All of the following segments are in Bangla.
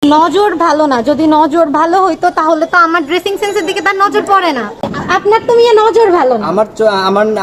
নজর ভালো না, যদি নজর ভালো হইতো তাহলে তো আমার ড্রেসিং সেন্সের দিকে তার নজর পড়ে না। আপনার তো মিয়া নজর ভালো না।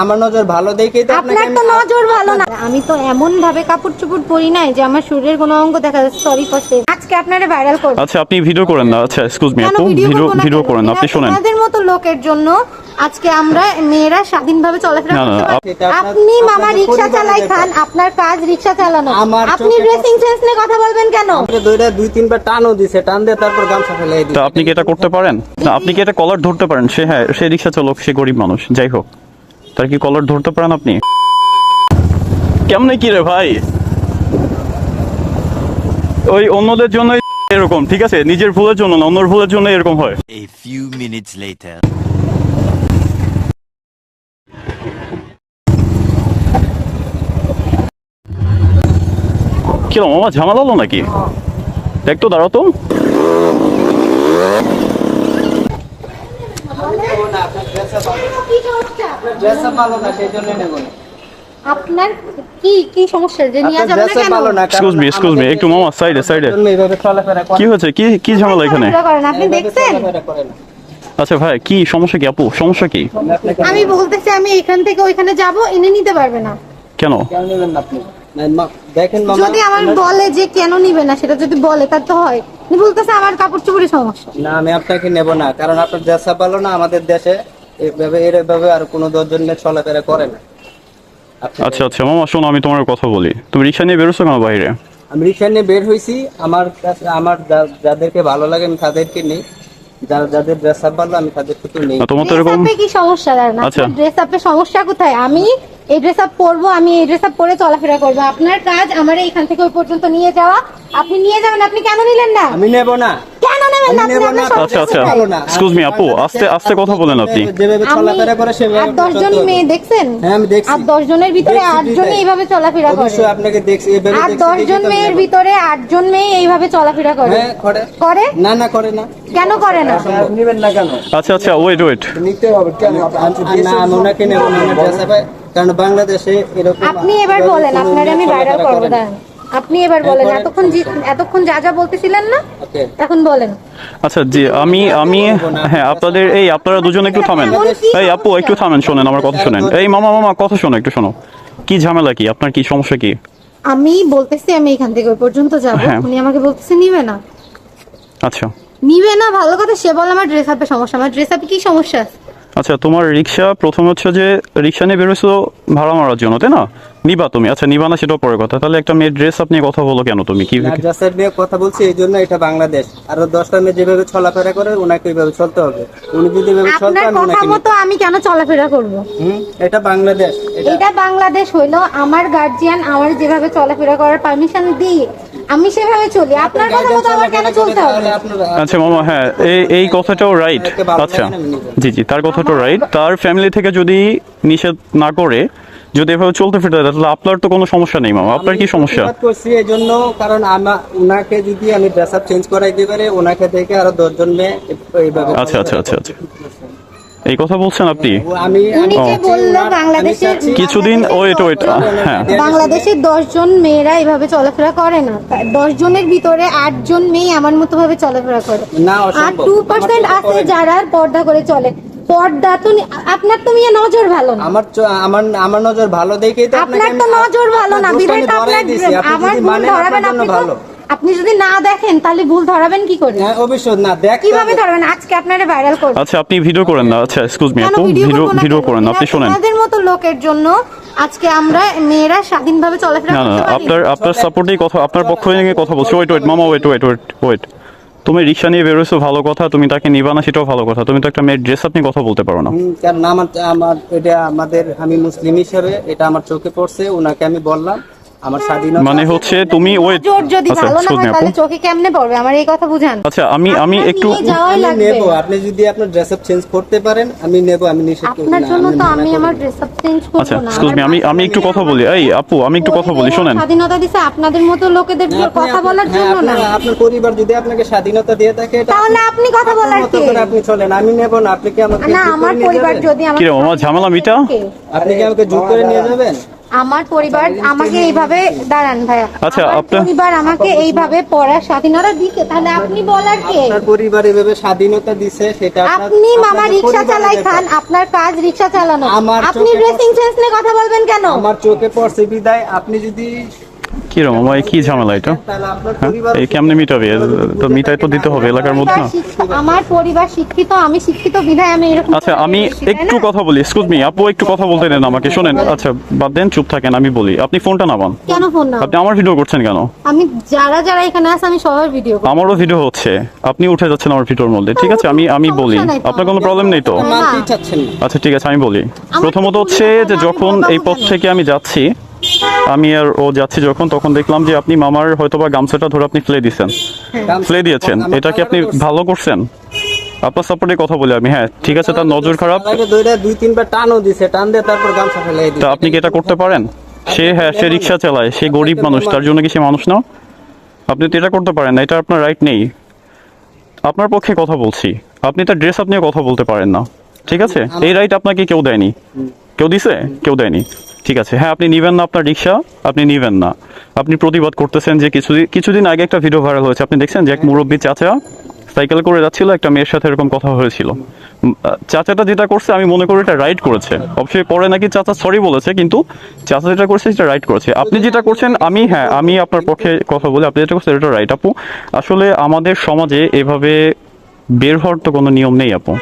আমার নজর ভালো দেখেই তো আপনার তো নজর ভালো না। আমি তো এমন ভাবে কাপড় চোপড় পরি নাই যে আমার শরীরের কোনো অঙ্গ দেখা যাচ্ছে। সরি ফর সে। আজকে আপনারে ভাইরাল করব। আচ্ছা আপনি ভিডিও করেন না। আচ্ছা এক্সকিউজ মি আপু, ভিডিও করেন না, আপনি শুনেন। আপনাদের মতো লোকের জন্য আজকে আমরা মেয়েরা স্বাধীনভাবে চলাফেরা করতে পারি। আপনি মামা রিকশা চালাই খান, আপনার কাজ রিকশা চালানো, আপনি ড্রেসিং সেন্স নিয়ে কথা বলবেন কেন? দুই তিনবার টানও দিছে, টান দিয়ে তারপর গামছা ফেলে দিছে। তা আপনি কি এটা করতে পারেন? না আপনি কি এটা কলার ধরতে পারেন? সে রিকশা চালক, সে গরিব মানুষ, যাই হোক, তার কি কলার ধরতে পারেন আপনি? কেমনে কি রে ভাই, ওই অন্যদের জন্য এরকম, ঠিক আছে, নিজের ভুলের জন্য না, অন্যের ভুলের জন্য এরকম হয়। A few minutes later. কিরম আমার ঝামেলা হলো নাকি? দেখ তো, দাঁড়াও তো। আপনার কি সমস্যা যে নিয়ে যাবেন না কেন? এক্সকিউজ মি একটু মামা সাইডে কি হয়েছে? কি ঝামেলা এখানে? আপনি দেখছেন? আচ্ছা ভাই, কি সমস্যা? কি আপু সমস্যা কি? আমি বলতেছি আমি এখান থেকে ওইখানে যাব, এনে নিতে পারবে না কেন? দেখেন মামা, যদি আমার বলে যে কেন নিবে না, সেটা যদি বলে তার তো হয়। উনি বলতেছে আমার কাপড় চোপড়ের সমস্যা। না আমি আপনাকে নেব না, কারণ আপনার দেশা ভালো না। আমাদের দেশে এইভাবে আর কোনো 10 জন নিয়ে চলাফেরা করে না। আচ্ছা মামা শোনো, আমি তোমার কথা বলি। তুমি রিক্সা নিয়ে বেরোছো কেন বাইরে? আমি রিক্সা নিয়ে বের হয়েছি, আমার কাছে আমার যাদেরকে ভালো লাগে আমি তাদেরকে নেই, যাদের ড্রেস আপ ভালো আমি তাদেরকে তো নেই। তোমার তো এরকম কি সমস্যা? আচ্ছা ড্রেস আপের সমস্যা কোথায়? আমি এই ড্রেস আপ পরবো, আমি এই ড্রেস আপ পরে চলাফেরা করবো। আপনার কাজ আমার এইখান থেকে ওই পর্যন্ত নিয়ে যাওয়া। আপনি নিয়ে যাবেন, আপনি কেন নিলেন না? আমি নেব না। কেন নেবেন না? আচ্ছা এক্সকিউজ মি আপু, আস্তে কথা বলেন আপনি। যেভাবে চলাফেরা করে সেভাবে। আর 10 জন মেয়ে দেখছেন? হ্যাঁ আমি দেখছি। আর 10 জনের ভিতরে 8 জনই এইভাবে চলাফেরা করে। অবশ্যই আপনাকে দেখছি, এভাবে আর দেখছি। 10 জন মেয়ের ভিতরে 8 জন মেয়ে এইভাবে চলাফেরা করে। হ্যাঁ করে? না করে না। কেন করে না? নেবেন না কেন? আচ্ছা ওয়েট নিতে হবে কেন? না আমি ওনাকে নেব না, ড্রেস আপ, কারণ বাংলাদেশে এরকম। আপনি এবার বলেন, আপনারে আমি ভাইরাল করব। আপনি এবার বলেন, এতক্ষণ যা বলতেছিলেন না, এখন বলেন। আচ্ছা জি, আমি হ্যাঁ আপনারা দুজন একটু থামেন। এই আপু একটু থামেন, শোনেন আমার কথা শোনেন। এই মামা কথা শোনো, একটু শোনো। কি ঝামেলা কি? আপনার কি সমস্যা কি? আমি বলতেছি আমি এখান থেকে ওই পর্যন্ত যাব, উনি আমাকে বলতেছে নিবে না। আচ্ছা নিবে না, ভালো কথা। সে বলে আমার ড্রেস আপে সমস্যা। আমার ড্রেস আপে কি সমস্যা? আচ্ছা তোমার রিক্সা, প্রথম হচ্ছে যে রিক্সা নিয়ে বেরোছো ভাড়া মারার জন্য, তাই না? নিবা তুমি? আচ্ছা নিবা না সেটাও পরে কথা। তাহলে একটা মেয়ের ড্রেস আপ নিয়ে কথা বলো কেন তুমি? কি ড্রেস আপ নিয়ে কথা বলছি এই জন্য, এটা বাংলাদেশ। আর 10টা মেয়ে যেভাবে চলাফেরা করে ওনাকে ওইভাবে চলতে হবে। উনি যদি এভাবে চলতে আপনার কথা মতো আমি কেন চলাফেরা করব? এটা বাংলাদেশ। এটা বাংলাদেশ হইলো আমার গার্জিয়ান আমার যেভাবে চলাফেরা করার পারমিশন দিই, আমি সেভাবে চলি। আপনার কথা মতো আমার কেন চলতে হবে? আচ্ছা মামা, হ্যাঁ এই কথাটাও রাইট। আচ্ছা জি তার কথাটাও রাইট। তার ফ্যামিলি থেকে যদি নিষেধ না করে যদি এভাবে চলতে ফিরতে হয়, তাহলে আপনার তো কোনো সমস্যা নেই মামা। আপনার কি সমস্যা? করছি এই জন্য, কারণ ওনাকে যদি আমি ড্রেস আপ চেঞ্জ করাই দিতে পারি, ওনাকে থেকে আরো 10 জন মেয়ে এইভাবে। আচ্ছা এই কথা বলছেন আপনি? উনি যে বললো বাংলাদেশের কিছুদিন ওয়েট হ্যাঁ, বাংলাদেশের 10 জন মেয়েরা এইভাবে চলাফেরা করে না। 10 জনের ভিতরে 8 জন মেয়ে আমার মতো ভাবে চলাফেরা করে। আর 2% আছে যারা পর্দা করে চলে। পর্দা তো আপনার তো মিয়া নজর ভালো না। আমার নজর ভালো দেখেই তো আপনার তো নজর ভালো না, বিধায় তো আমার ভুল ধরাবেন। আপনি যদি না দেখেন তাহলে ভুল ধরাবেন কি করে? হ্যাঁ অবশ্যই না দেখ, কিভাবে ধরবেন? আজকে আপনারে ভাইরাল করব। আচ্ছা আপনি ভিডিও করেন না। আচ্ছা এক্সকিউজ মি আপু, ভিডিও করেন না, আপনি শুনেন। আপনাদের মতো লোকের জন্য আজকে আমরা মেয়েরা স্বাধীনভাবে চলাফেরা করতে পারি। আপনার সাপোর্টেই কথা, আপনার পক্ষ নিয়ে কথা বলছি। ওয়েট মামা, ওয়েট। তুমি রিক্সা নিয়ে বেরোছো ভালো কথা, তুমি তাকে নিবা না সেটাও ভালো কথা। তুমি তো একটা মেয়ের ড্রেস আপনি কথা বলতে পারো না। কারণ আমার এটা আমি মুসলিম হিসেবে এটা আমার চোখে পড়ছে, ওনাকে আমি বললাম আমার স্বাধীনতা মানে হচ্ছে তুমি ওয়েট। যদি ভালো না হয় তাহলে চোখে কেমনে পড়বে? আমার এই কথা বুঝান। আচ্ছা আমি একটু নেব, আপনি যদি আপনার ড্রেস আপ চেঞ্জ করতে পারেন আমি নেব, আমি নিষেধ করব না। আপনার জন্য তো আমি আমার ড্রেস আপ চেঞ্জ করব না। আচ্ছা এক্সকিউজ মি, আমি একটু কথা বলি। এই আপু আমি একটু কথা বলি, শুনেন। স্বাধীনতা দিছে আপনাদের মতো লোকেদের কথা বলার জন্য না। আপনার পরিবার যদি আপনাকে স্বাধীনতা দিয়ে থাকে তাহলে আপনি কথা বলার কি? আপনি চলেন, আমি নেব না। আপনি কি আমাকে না, আমার পরিবার যদি কি রে মামা ঝামেলা মিটা? আপনি কি আমাকে জোর করে নিয়ে যাবেন? আমার পরিবার আমাকে এইভাবে দাঁড়ান ভাইয়া, আচ্ছা, আমার আপনার- পরিবার আমাকে এইভাবে পড়ার স্বাধীনতা দিতে, তাহলে আপনি বলার কে? আপনার পরিবার এভাবে স্বাধীনতা দিছে, সেটা আপনি মামা রিক্সা চালাই খান, আপনার কাজ রিক্সা চালানো, আমার আপনি চোখে ড্রেসিং সেন্স নিয়ে কথা বলবেন কেন? আমার চোখে পড়ছে বিদায় আপনি যদি কি রে মামা, এই কি ঝামেলা এটা? তাহলে আপনার হ্যাঁ, পরিবার এই কেমনে মিটাবে? তো মিটাই তো দিতে হবে এলাকার মধ্যে না? আমার পরিবার শিক্ষিত, আমি শিক্ষিত বিধায় আমি এরকম আচ্ছা, আমি করছি, তাই একটু না? কথা বলি, এক্সকিউজ মি আপু, একটু কথা বলতে দেন আমাকে, শোনেন। আচ্ছা বাদ দেন, চুপ থাকেন, আমি বলি। আপনি ফোনটা নামান। কেন ফোন না? আপনি আমার ভিডিও করছেন কেন? আমি যারা যারা এখানে আছে আমি সবার ভিডিও করি। আমারও ভিডিও হচ্ছে, আপনি উঠে যাচ্ছেন আমার ভিডিওর মধ্যে। ঠিক আছে, আমি বলি, সমস্যা নাই তো। আপনার কোনো প্রবলেম নেই তো? মানতেই চাচ্ছেন না। আচ্ছা ঠিক আছে, আমি বলি। আমার প্রথমত তো হচ্ছে ভুল যে না, যখন আমি এই পথ বলবো থেকে আমি যাচ্ছি, আমি আর ও যাচ্ছি যখন, তখন দেখলাম যে আপনি মামার হয়তোবা গামছাটা ধরে আপনি ফেলে দিয়েছেন, ফেলে দিয়েছেন। এটা কি আপনি ভালো করছেন? আপনার সাপোর্টে কথা বলি আমি। হ্যাঁ ঠিক আছে, তার নজর খারাপ। তার আগে দইটা 2-3 বার টানও দিছে, টান দিয়ে তারপর গামছা ফেলাই দিছে। তা আপনি কি এটা করতে পারেন? সে, হ্যাঁ সে রিক্সা চালায়, সে গরিব মানুষ, তার জন্য কি সে মানুষ না? আপনি তো এটা করতে পারেন না, এটা আপনার রাইট নেই। আপনার পক্ষে কথা বলছি, আপনি তার ড্রেস আপ নিয়ে কথা বলতে পারেন না। ঠিক আছে, এই রাইট আপনাকে কেউ দেয়নি। কেউ দিছে? কেউ দেয়নি। ঠিক আছে, হ্যাঁ আপনি নিবেন না আপনার রিক্সা, আপনি নিবেন না। আপনি প্রতিবাদ করতেছেন যে কিছুদিন আগে একটা ভিডিও ভাইরাল হয়েছে, আপনি দেখছেন যে এক মুরব্বী চাচা সাইকেল করে যাচ্ছিল, একটা মেয়ের সাথে এরকম কথা হয়েছিল। চাচাটা যেটা করছে আমি মনে করি এটা রাইট করেছে। অবশ্যই পরে নাকি চাচা সরি বলেছে, কিন্তু চাচা যেটা করছে সেটা রাইট করেছে। আপনি যেটা করছেন, আমি আপনার পক্ষে কথা বলি, আপনি যেটা করছেন এটা রাইট আপু। আসলে আমাদের সমাজে এভাবে বের হওয়ার তো কোনো নিয়ম নেই আপু,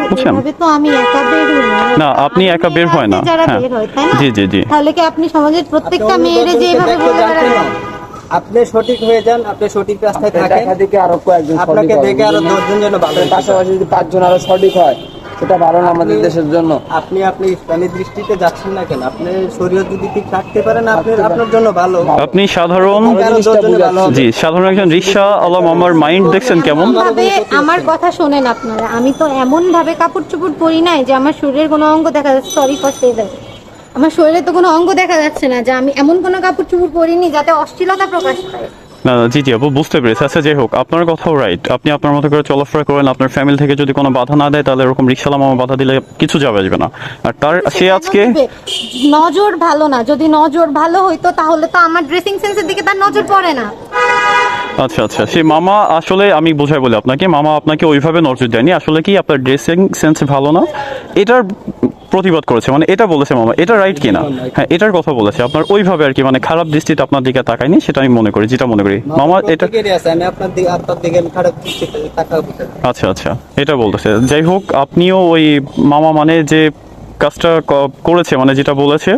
বুঝছেন? এভাবে তো আমি একা বের হই না। না, আপনি একা বের হয় না। যারা হ্যাঁ। বের হয়, তাই না? জি, জি, জি। তাহলে কি আপনি সমাজের প্রত্যেকটা মেয়েরে যে এইভাবে দেখতে বলে জানতেন বেড়াবেন? না। আপনি সঠিক হয়ে যান, আপনি সঠিক রাস্তায় থাকেন, দেখা দেখে আরো কয়েকজন আপনাকে সঠিক দেখে আরো হবে। 10 জন যেন ভালো আপনার পাশাপাশি যদি 5 জন আরো সঠিক হয়, সেটা ভালো না আমাদের দেশের জন্য। আপনি ইসলামী দৃষ্টিতে যাচ্ছেন না কেন? আপনি শরীয়ত যদি ঠিক রাখতে পারেন, আপনার জন্য ভালো। আপনি সাধারণ, আরো 10 জনের ভালো হবে। জি সাধারণ একজন রিক্সা আলা মামার মাইন্ড দেখছেন কেমন? ভাবে আমার কথা শোনেন আপনারা, আমি তো এমন ভাবে কাপড় চোপড় পরি নাই যে আমার শরীরের কোনো অঙ্গ দেখা যাচ্ছে। সরি ফর সে দ্যাট, আমার শরীরে তো কোনো অঙ্গ দেখা যাচ্ছে না, যে আমি এমন কোনো কাপড় চোপড় পরিনি যাতে অশ্লীলতা প্রকাশ পায়। না জি জি আপু, বুঝতে পেরেছি। আচ্ছা যাই হোক, আপনার কথাও রাইট। আপনি আপনার মতো করে চলাফেরা করেন, আপনার ফ্যামিলি থেকে যদি কোনো বাধা না দেয়, তাহলে এরকম রিক্সালা মামা বাধা দিলে কিছু যাবে আসবে না। আর তার সে আজকে নজর ভালো না, যদি নজর ভালো হইতো তাহলে তো আমার ড্রেসিং সেন্সের দিকে তার নজর পড়ে না। আচ্ছা আচ্ছা, সে মামা আসলে আমি বোঝাই বলি আপনাকে, মামা আপনাকে ওইভাবে নজর দেয়নি। আসলে কি আপনার ড্রেসিং সেন্স ভালো না, এটার প্রতিবাদ করেছে, মানে এটা বলেছে মামা। এটা রাইট কিনা? হ্যাঁ এটার কথা বলেছে। আপনার ওইভাবে আর কি, মানে খারাপ দৃষ্টিতে আপনার দিকে তাকায়নি, সেটা আমি মনে করি, যেটা মনে করি মামা এটা। প্রত্যেকেরই আছে, আমি আপনার দিকে আমি খারাপ দৃষ্টিতে তাকাবো কেন? আচ্ছা আচ্ছা, এটা বলতেছে। যাই হোক, আপনিও ওই মামা মানে যে কাজটা করেছে, মানে যেটা বলেছে,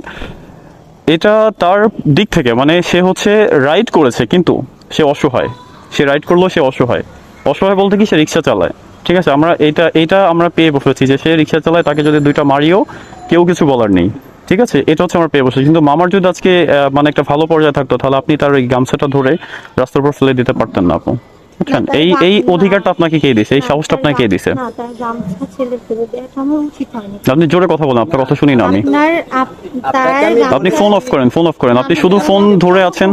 এটা তার দিক থেকে মানে সে হচ্ছে রাইট করেছে, কিন্তু সে অসহায়। সে রাইট করলো, সে অসহায়। অসহায় বলতে কি, সে রিক্সা চালায়। ঠিক আছে, আমরা এইটা আমরা পেয়ে বসেছি যে সে রিক্সা চালায়, তাকে যদি 2টা মারিও কেউ কিছু বলার নেই। ঠিক আছে, এটা হচ্ছে আমরা পেয়ে বসেছি। কিন্তু মামার যদি আজকে মানে একটা ভালো পর্যায়ে থাকতো, তাহলে আপনি তার ওই গামছাটা ধরে রাস্তার উপর ফেলে দিতে পারতেন না আপু, বুঝছেন? এই অধিকারটা আপনাকে কে দিছে? এই সাহসটা আপনাকে কে দিছে? না, তার গামছা ছেলে ফেলে দেওয়াটা আমার উচিত হয়নি। আপনি জোরে কথা বলেন, আপনার কথা শুনি না আমি। আপনি ফোন অফ করেন, ফোন অফ করেন। আপনি শুধু ফোন ধরে আছেন।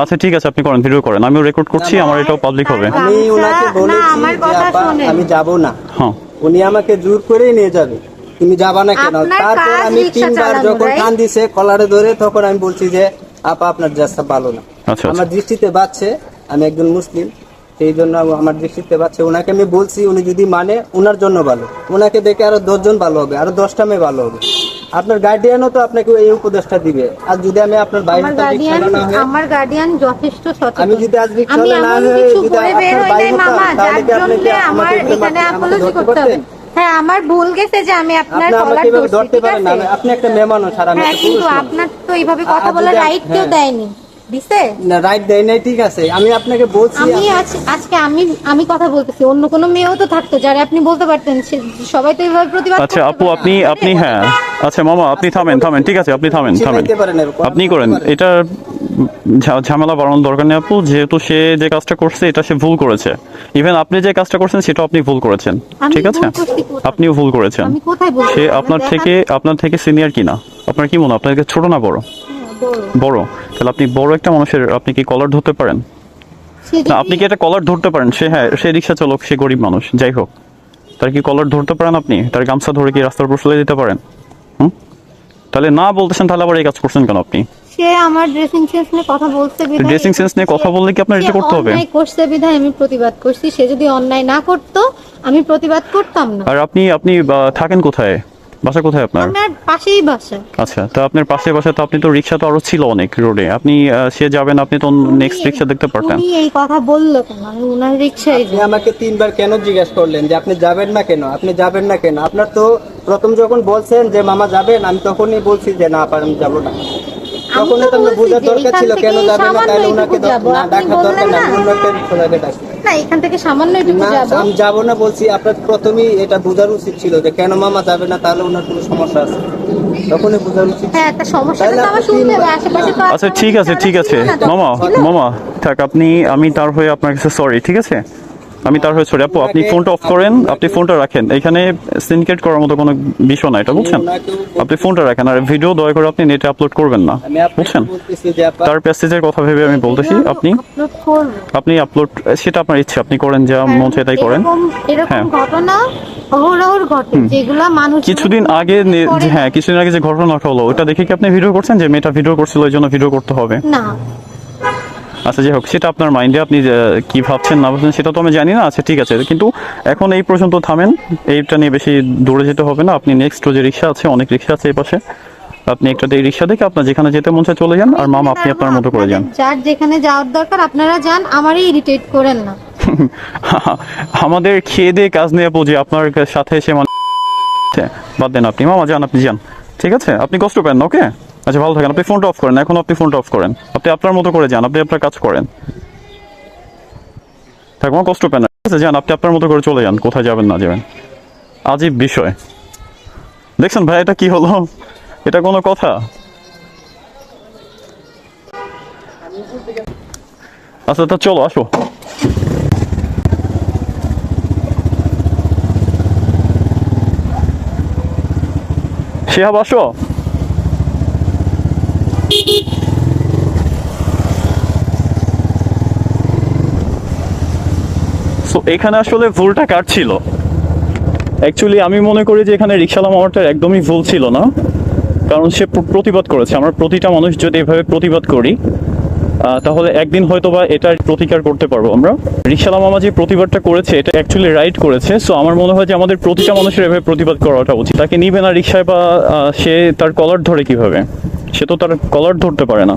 আচ্ছা ঠিক আছে, আপনি করেন, ভিডিও করেন, আমিও রেকর্ড করছি, আমার এটাও পাবলিক হবে। আমি ওনাকে বলেছি আমার যে কথা আপা, শোনেন। আমি যাব না। হ্যাঁ উনি আমাকে জোর করেই নিয়ে যাবে, তুমি যাবা না কেন? আপনার তারপর কাজ আমি রিকশা 3 বার চালানো, যখন right? কান দিছে কলারে ধরে, তখন আমি বলছি যে আপা আপনার জাস্তা ভালো না। আচ্ছা, আমার দৃষ্টিতে বাচ্চে, আমি একজন মুসলিম, সেই জন্য আমার দৃষ্টিতে বাচ্চে। ওনাকে আমি বলছি, উনি যদি মানে ওনার জন্য ভালো, ওনাকে দেখে আরো 10 জন ভালো হবে, আরো 10টা মেয়ে ভালো হবে। আপনার গার্ডিয়ানও তো আপনাকে এই উপদেশটা দিবে। আর যদি আমি আপনার বাইরে আমার গার্ডিয়ান যথেষ্ট সচেতন। আমি যদি আজ আমি রিকশাওয়ালা না এমন হয়ে কিছু যদি করে বের আপনার হই নাই বাইরে মামা, হতাম, তাহলে যার কি আপনি জন্য আমার এখানে আমাকে অ্যাপোলজি ধরতে করতে হবে। পারতেন? হ্যাঁ, আমার ভুল গেছে যে আমি আপনার আপনি আমাকে কলার এভাবে ধরছি, ধরতে ঠিক পারেন না। আছে? আপনি একটা মেয়ে মানুষ, আর আমি হ্যাঁ, একটা কিন্তু পুরুষ মানুষ। আপনার তো এইভাবে কথা আর বলার যদি রাইট কেউ হ্যাঁ। দেয়নি, দিছে? না, রাইট দেয় নাই, ঠিক আছে। আমি আপনাকে বলছি, আমি আজকে আমি কথা বলতেছি, অন্য কোনো মেয়েও তো থাকতো যারা আপনি বলতে পারতেন, সবাই তো এইভাবে প্রতিবাদ আচ্ছা করতে আপু, পারে না। আপনি হ্যাঁ আচ্ছা মামা, আপনি থামেন, ঠিক আছে, আপনি থামেন। শিখাইতে পারেন এরকম। আপনি করেন এটা, ঝামেলা বাড়ানোর দরকার নেই আপু। যেহেতু সে যে কাজটা করছে এটা সে ভুল করেছে। ইভেন আপনি যে কাজটা করছেন সেটা আপনি ভুল করেছেন, আমি ঠিক আছে? ভুল করছি কোথায়? আপনিও ভুল করেছেন। আমি কোথায় বলছি? সে আপনার থেকে সিনিয়র কিনা? আপনার কি মনে হয়, আপনার থেকে ছোট না বড়? বড়। তাহলে আপনি বড় একটা মানুষের আপনি কি কলার ধরতে পারেন? না, আপনি কি এটা কলার ধরতে পারেন? সে রিক্সা চালক, সে গরিব মানুষ, যাই হোক, তার কি কলার ধরতে পারেন আপনি? তার গামছা ধরে কি রাস্তার উপর ফেলে দিতে পারেন? তাহলে না বলতেছেন, তাহলে আবার এই কাজ করছেন কেন আপনি? সে আমার ড্রেসিং সেন্স নিয়ে কথা বলতে বিধায়, ড্রেসিং সেন্স নিয়ে কথা বললে কি আপনার সে এটা করতে হবে? অন্যায় করছে বিধায় আমি প্রতিবাদ করছি। সে যদি অন্যায় না করতো আমি প্রতিবাদ করতাম না। আর আপনি থাকেন কোথায়? বাসা কোথায় আপনার? আমার পাশেই বাসা। আচ্ছা, তো আপনার পাশে বাসা, তো আপনি তো রিক্সা তো আরো ছিল অনেক রোডে, আপনি সে যাবেন, আপনি তো নেক্সট রিক্সা দেখতে পারতেন। উনি এই কথা বললো কেন? আমি উনার রিক্সায় আপনি আমাকে 3 বার কেন জিজ্ঞেস করলেন যে আপনি যাবেন না কেন, আপনি যাবেন না কেন? আপনার তো প্রথম যখন বলছেন যে মামা যাবেন, আমি তখনই বলছি যে না আমি যাবো না। তখনই তো আমার বোঝার দরকার ছিল কেন যাবেন না, তাহলে ওনাকে না ডাকার দরকার না, অন্য একটা রিক্সাকে ডাকি। না, এখান থেকে সামান্য একটু না যাবো। আমি যাবো না বলছি, আপনার প্রথমেই এটা বোঝার উচিত ছিল যে কেন মামা যাবে না, তাহলে ওনার কোনো সমস্যা আছে, তখনই বোঝার উচিত। হ্যাঁ, একটা সমস্যা তো আমার শুনতে হবে, আশেপাশে তো আচ্ছা ঠিক আছে, ঠিক আছে মামা থাক, আমি তার হয়ে আপনার কাছে সরি, ঠিক আছে? আমি তার হয়ে সরি। আপু আপনি ফোনটা অফ করেন, আপনি ফোনটা রাখেন, এখানে সিনকেট করার মতো কোনো বিষয় না এটা, বুঝছেন? আপনি ফোনটা রাখেন, আর ভিডিও দয়া করে আপনি নেটে আপলোড করবেন না, আমি বুঝছেন? আপনাকে বলতেছি যে তার প্যাসেজের কথা ভেবে আমি বলতেছি, আপনি আপলোড, সেটা আপনার ইচ্ছে, আপনি করেন, যা মন চায় তাই করেন। এরকম হ্যাঁ। ঘটনা অহরহ ঘটে, যেগুলা মানুষ কিছুদিন আগে কিছুদিন আগে যে ঘটনাটা হলো, ওটা দেখে কি আপনি ভিডিও করছেন যে মেয়েটা ভিডিও করছিল ওই জন্য ভিডিও করতে হবে? না। আচ্ছা যাই হোক, সেটা আপনার মাইন্ডে, আপনি কি ভাবছেন না ভাবছেন সেটা তো আমি জানি না। আচ্ছা ঠিক আছে, কিন্তু এখন এই পর্যন্ত থামেন, এইটা নিয়ে বেশি দূরে যেতে হবে না। আপনি নেক্সট যে রিক্সা আছে, অনেক রিক্সা আছে এই পাশে, আপনি একটা এই রিক্সা দেখে আপনার যেখানে যেতে মন চায় চলে যান, আর মামা আপনি আপনার মতো করে যান। যার যেখানে যাওয়ার দরকার আপনারা যান, আমারই ইরিটেট করেন না। আমাদের খেয়ে দিয়ে কাজ নিয়ে বুঝি আপনার সাথে এসে মানে বাদ দেন, আপনি মামা যান, আপনি যান, ঠিক আছে? আপনি কষ্ট পেন না, ওকে? আচ্ছা ভালো থাকেন, আপনি ফোনটা অফ করেন, এখন আপনি ফোনটা অফ করেন, আপনি আপনার মতো করে যান, আপনি আপনার কাজ করেন, থাকুন, কষ্ট পেন না, ঠিক আছে? যান, আপনি আপনার মতো করে চলে যান, কোথায় যাবেন না যাবেন। আজীব বিষয় দেখছেন ভাই, এটা কি হলো? এটা কোনো কথা? আচ্ছা তা চলো, আসো। শিহাব আসো। এখানে আসলে ভুলটা কার ছিল? অ্যাকচুয়ালি আমি মনে করি যে এখানে রিক্সাওয়ালা মামাটার একদমই ভুল ছিল না, কারণ সে প্রতিবাদ করেছে। আমরা প্রতিটা মানুষ যদি এভাবে প্রতিবাদ করি তাহলে একদিন হয়তো বা এটার প্রতিকার করতে পারবো আমরা। রিক্সাওয়ালা মামা যে প্রতিবাদটা করেছে এটা অ্যাকচুয়ালি রাইট করেছে। সো আমার মনে হয় যে আমাদের প্রতিটা মানুষের এভাবে প্রতিবাদ করাটা উচিত। তাকে নিবে না রিক্সায়, বা সে তার কলার ধরে কিভাবে? সে তো তার কলার ধরতে পারে না,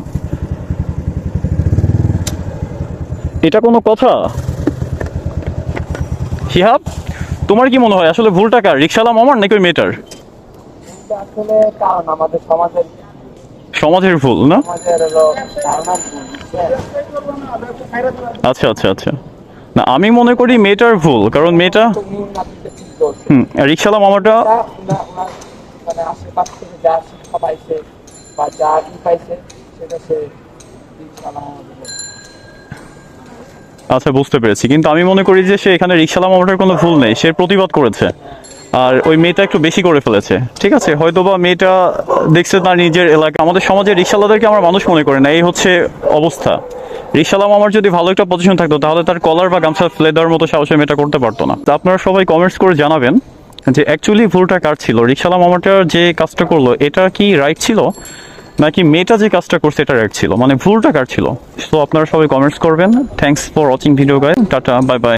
এটা কোনো কথা? শিহাব, তোমার কি মনে হয় আসলে ভুলটা কার, রিক্সাওয়ালা মামার নাকি ওই মেয়েটার? আসলে কারণ আমাদের সমাজের ভুল না? সমাজের হলো ধারণার ভুল, বুঝছেন? আচ্ছা আচ্ছা আচ্ছা, না আমি মনে করি মেয়েটার ভুল, কারণ মেয়েটা রিক্সাওয়ালা মামাটা মানে আশেপাশ থেকে যা শিক্ষা পাইছে বা যা পাইছে সেটা সে আচ্ছা বুঝতে পেরেছি, কিন্তু আমি মনে করি যে সে এখানে রিক্সাওয়ালা মামাটার কোনো ভুল নেই, সে প্রতিবাদ করেছে, আর ওই মেয়েটা একটু বেশি করে ফেলেছে। ঠিক আছে, হয়তোবা মেয়েটা দেখছে তার নিজের এলাকা। আমাদের সমাজে রিক্সাওয়ালাদেরকে আমরা মানুষ মনে করি না, এই হচ্ছে অবস্থা। রিক্সাওয়ালা মামার যদি ভালো একটা পজিশন থাকতো তাহলে তার কলার বা গামছা ফেলে দেওয়ার মতো সাহসে মেয়েটা করতে পারতো না। তা আপনারা সবাই কমেন্টস করে জানাবেন যে অ্যাকচুয়ালি ভুলটা কার ছিল, রিক্সাওয়ালা মামাটার যে কাজটা করলো এটা কি রাইট ছিল, নাকি মেয়েটা যে কাজটা করছে এটা রাইট ছিল, মানে ভুলটা কার ছিল? তো আপনারা সবাই কমেন্টস করবেন। Thanks for watching video guys, tata, bye bye.